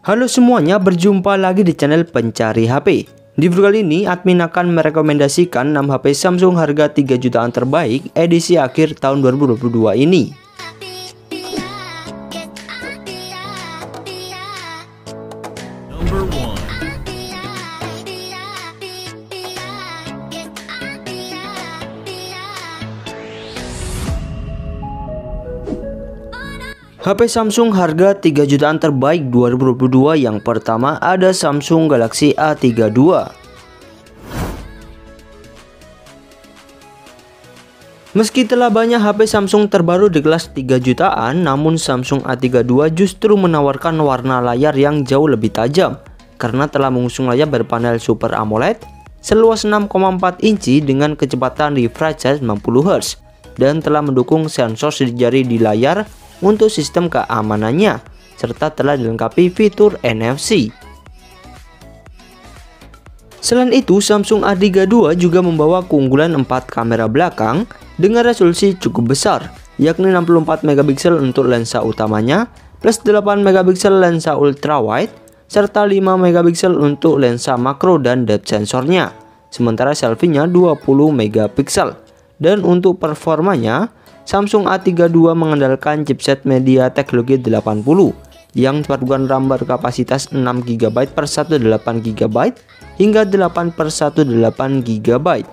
Halo semuanya, berjumpa lagi di channel Pencari HP. Di video kali ini, admin akan merekomendasikan 6 HP Samsung harga 3 jutaan terbaik edisi akhir tahun 2022 ini. HP Samsung harga 3 jutaan terbaik 2022. Yang pertama ada Samsung Galaxy A32. Meski telah banyak HP Samsung terbaru di kelas 3 jutaan, namun Samsung A32 justru menawarkan warna layar yang jauh lebih tajam karena telah mengusung layar berpanel Super AMOLED seluas 6,4 inci dengan kecepatan refresh rate 90 Hz dan telah mendukung sensor sidik jari di layar untuk sistem keamanannya, serta telah dilengkapi fitur NFC. Selain itu, Samsung A32 juga membawa keunggulan 4 kamera belakang dengan resolusi cukup besar, yakni 64 megapiksel untuk lensa utamanya, plus 8 megapiksel lensa ultrawide, serta 5 megapiksel untuk lensa makro dan depth sensornya. Sementara selfie-nya 20 megapiksel. Dan untuk performanya, Samsung A32 mengandalkan chipset MediaTek Helio G80 yang dipadukan RAM berkapasitas 6GB per 128GB hingga 8 per 128GB.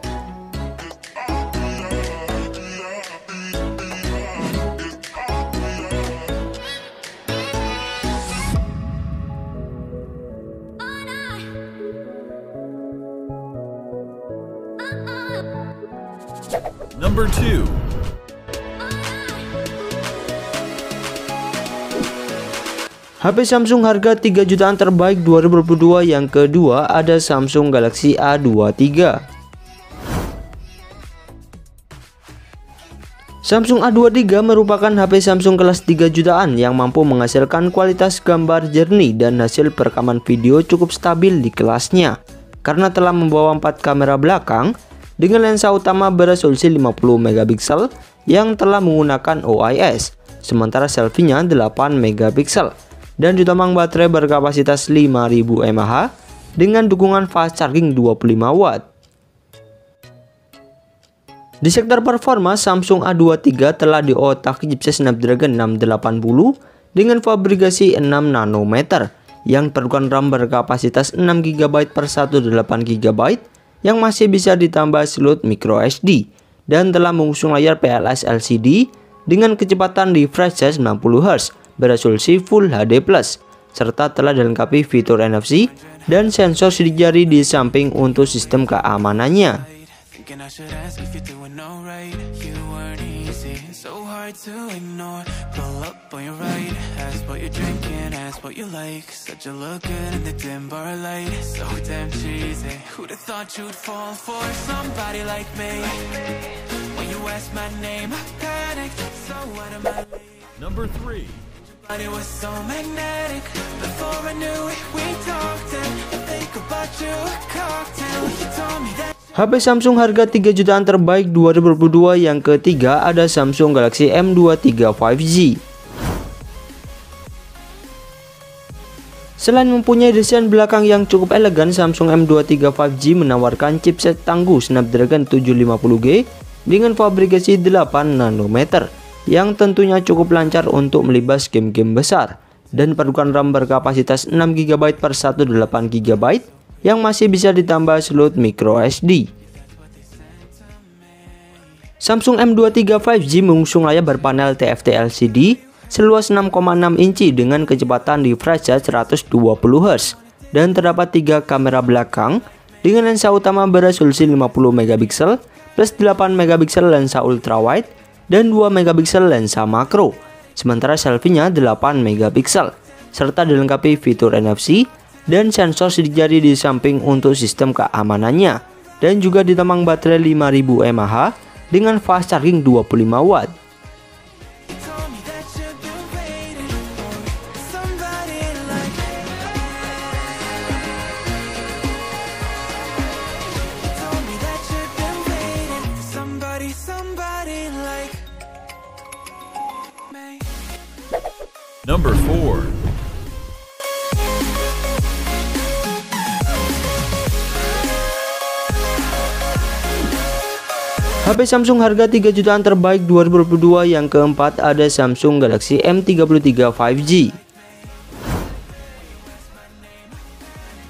Number 2. HP Samsung harga 3 jutaan terbaik 2022 yang kedua ada Samsung Galaxy A23. Samsung A23 merupakan HP Samsung kelas 3 jutaan yang mampu menghasilkan kualitas gambar jernih dan hasil perekaman video cukup stabil di kelasnya karena telah membawa 4 kamera belakang dengan lensa utama beresolusi 50 megapiksel yang telah menggunakan OIS, sementara selfie-nya 8 megapiksel. Dan ditambah baterai berkapasitas 5000 mAh dengan dukungan fast charging 25 watt. Di sektor performa, Samsung A23 telah diotaki chipset Snapdragon 680 dengan fabrikasi 6 nanometer yang diperlukan RAM berkapasitas 6GB per 128GB yang masih bisa ditambah slot microSD dan telah mengusung layar PLS LCD dengan kecepatan refresh rate 90 Hz beresolusi Full HD+, serta telah dilengkapi fitur NFC dan sensor sidik jari di samping untuk sistem keamanannya. Number 3. It was so magnetic. Before I knew it, we talked and I think about you, a cocktail. You told me that HP Samsung harga 3 jutaan terbaik 2022 yang ketiga ada Samsung Galaxy M23 5G. Selain mempunyai desain belakang yang cukup elegan, Samsung M23 5G menawarkan chipset tangguh Snapdragon 750G dengan fabrikasi 8 nanometer yang tentunya cukup lancar untuk melibas game-game besar dan diperlukan RAM berkapasitas 6GB per 128GB yang masih bisa ditambah slot microSD. Samsung M23 5G mengusung layar berpanel TFT LCD seluas 6,6 inci dengan kecepatan refresh rate 120 Hz dan terdapat 3 kamera belakang dengan lensa utama beresolusi 50 megapiksel plus 8 megapiksel lensa ultrawide dan 2 megapiksel lensa makro, sementara selfie-nya 8 megapiksel, serta dilengkapi fitur NFC dan sensor sidik jari di samping untuk sistem keamanannya, dan juga ditambah baterai 5000 mAh dengan fast charging 25 watt. Number 4. HP Samsung harga 3 jutaan terbaik 2022 yang keempat ada Samsung Galaxy M33 5G.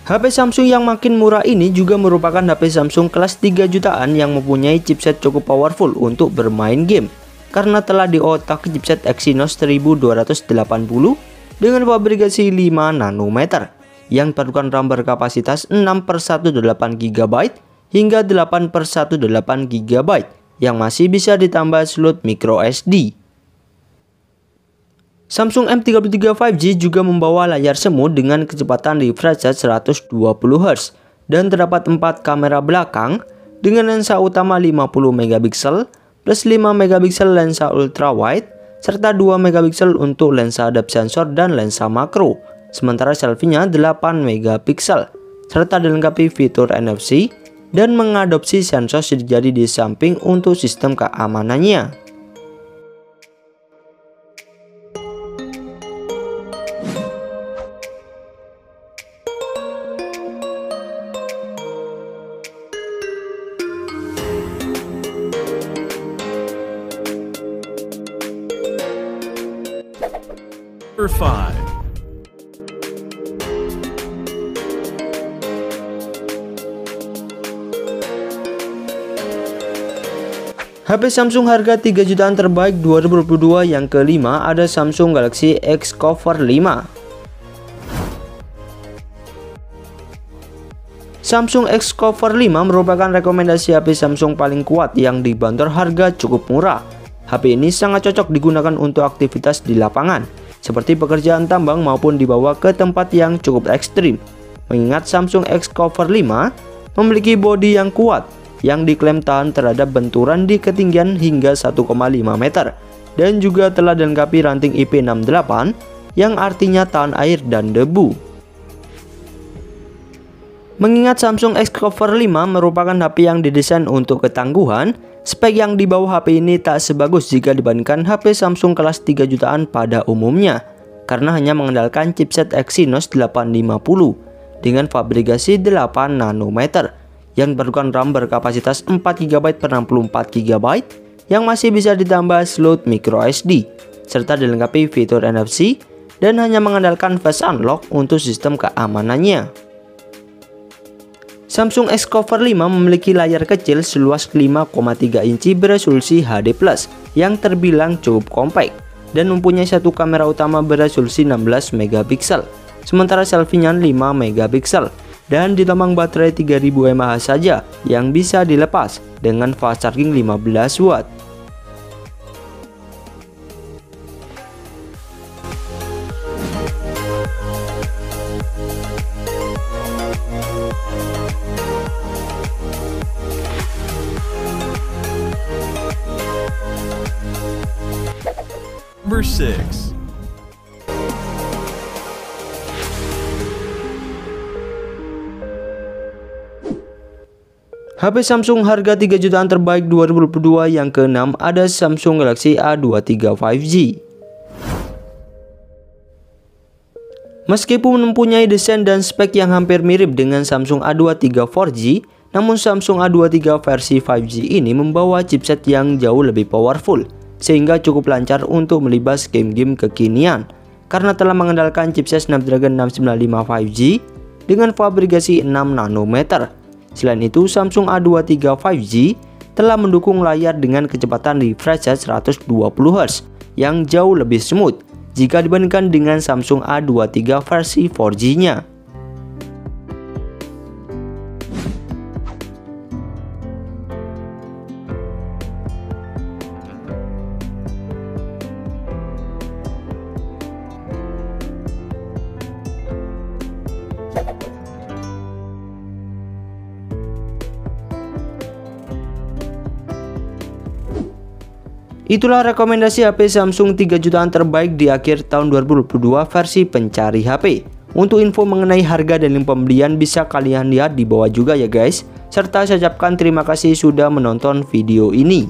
HP Samsung yang makin murah ini juga merupakan HP Samsung kelas 3 jutaan yang mempunyai chipset cukup powerful untuk bermain game, karena telah diotak chipset Exynos 1280 dengan fabrikasi 5 nanometer yang dipadukan RAM berkapasitas 6/128 GB hingga 8/128 GB yang masih bisa ditambah slot micro SD. Samsung M33 5G juga membawa layar semu dengan kecepatan refresh rate 120 Hz dan terdapat 4 kamera belakang dengan lensa utama 50 MP plus 5 MP lensa ultrawide serta 2 MP untuk lensa depth sensor dan lensa makro. Sementara selfie-nya 8 MP serta dilengkapi fitur NFC dan mengadopsi sensor sidik jari di samping untuk sistem keamanannya. Number 5. HP Samsung harga 3 jutaan terbaik 2022 yang kelima ada Samsung Galaxy X Cover 5. Samsung X Cover 5 merupakan rekomendasi HP Samsung paling kuat yang dibanderol harga cukup murah. HP ini sangat cocok digunakan untuk aktivitas di lapangan, seperti pekerjaan tambang maupun dibawa ke tempat yang cukup ekstrim. Mengingat Samsung X Cover 5 memiliki bodi yang kuat, yang diklaim tahan terhadap benturan di ketinggian hingga 1,5 meter dan juga telah dilengkapi ranting IP68 yang artinya tahan air dan debu. Mengingat Samsung X Cover 5 merupakan HP yang didesain untuk ketangguhan, spek yang di bawah HP ini tak sebagus jika dibandingkan HP Samsung kelas 3 jutaan pada umumnya, karena hanya mengandalkan chipset Exynos 850 dengan fabrikasi 8 nanometer yang dipadukan RAM berkapasitas 4 GB per 64 GB yang masih bisa ditambah slot micro SD serta dilengkapi fitur NFC dan hanya mengandalkan face unlock untuk sistem keamanannya. Samsung X Cover 5 memiliki layar kecil seluas 5,3 inci beresolusi HD+ yang terbilang cukup kompak dan mempunyai satu kamera utama beresolusi 16 MP, sementara selfie-nya 5 MP dan ditambah baterai 3000 mAh saja yang bisa dilepas dengan fast charging 15 watt. Number 6. HP Samsung harga 3 jutaan terbaik 2022 yang keenam ada Samsung Galaxy A23 5G. Meskipun mempunyai desain dan spek yang hampir mirip dengan Samsung A23 4G, namun Samsung A23 versi 5G ini membawa chipset yang jauh lebih powerful, sehingga cukup lancar untuk melibas game-game kekinian, karena telah mengandalkan chipset Snapdragon 695 5G dengan fabrikasi 6 nanometer. Selain itu, Samsung A23 5G telah mendukung layar dengan kecepatan refresh rate 120 Hz yang jauh lebih smooth jika dibandingkan dengan Samsung A23 versi 4G-nya. Itulah rekomendasi HP Samsung 3 jutaan terbaik di akhir tahun 2022 versi pencari HP. Untuk info mengenai harga dan link pembelian bisa kalian lihat di bawah juga ya guys. Serta saya ucapkan terima kasih sudah menonton video ini.